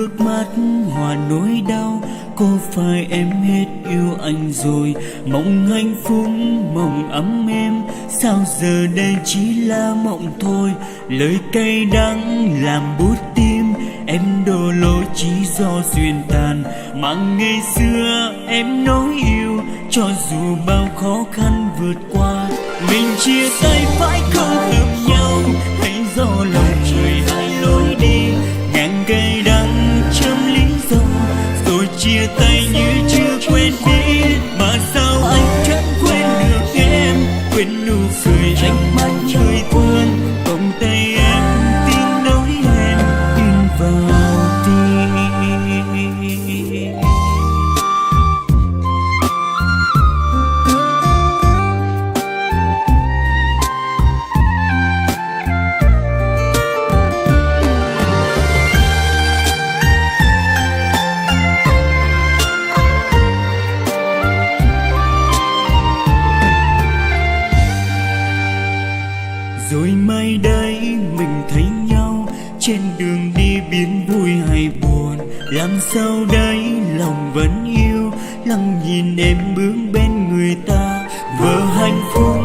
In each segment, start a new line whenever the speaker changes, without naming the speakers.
nước mắt hòa nỗi đau. Có phải em hết yêu anh rồi? Mộng hạnh phúc, mộng ấm êm, sao giờ đây chỉ là mộng thôi? Lời cay đắng làm buốt tim, em đổ lỗi chỉ do duyên tàn. Mà ngày xưa em nói yêu, cho dù bao khó khăn vượt qua. Mình chia tay phải không hợp nhau, hãy do lòng người hai lối đi. Ngàn cay đắng chấm lý do, rồi chia tay như chưa quen biết. Mà sao anh chẳng quên được em, quên nụ cười ánh mắt người thương. Vòng tay em tiếng nói em in vào tim. Rồi mai đây mình thấy nhau trên đường đi, biến vui hay buồn. Làm sao đây lòng vẫn yêu, lặng nhìn em bước bên người ta. Vừa hạnh phúc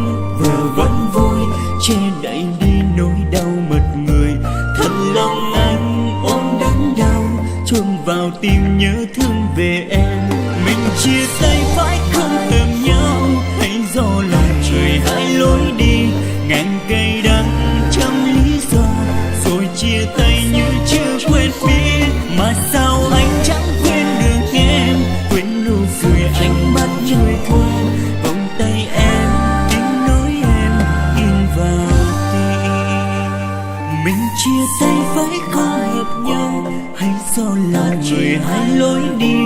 vừa vẫn vui, che đậy đi nỗi đau mất người. Thật lòng anh ôm đắng đau, chôn vào tim nhớ thương về em. Mình chia tay phải không hợp nhau, hãy do lòng người hai lối đi. Ngàn cay đắng trăm lý do, rồi chia tay như chưa quen biết. Mà sao anh chẳng quên được em, quên nụ cười ánh mắt người thương. Vòng tay em tiếng nói em in vào tim. Mình chia tay phải không hợp nhau, hay do là người hai lối đi.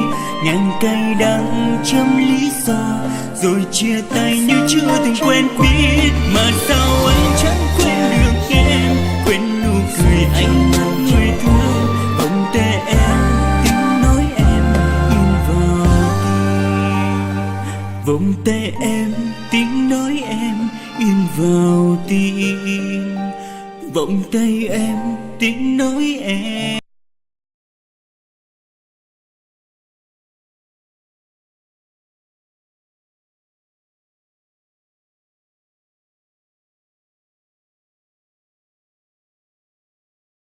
Ngàn cay đắng trăm lý do, rồi chia tay như chưa từng quen biết. Mà sao anh chẳng quên được em, quên nụ cười ánh mắt người thương. Vòng tay em tiếng nói em in vào tim. Vòng tay em tiếng nói em in vào tim. Vòng tay em tiếng nói em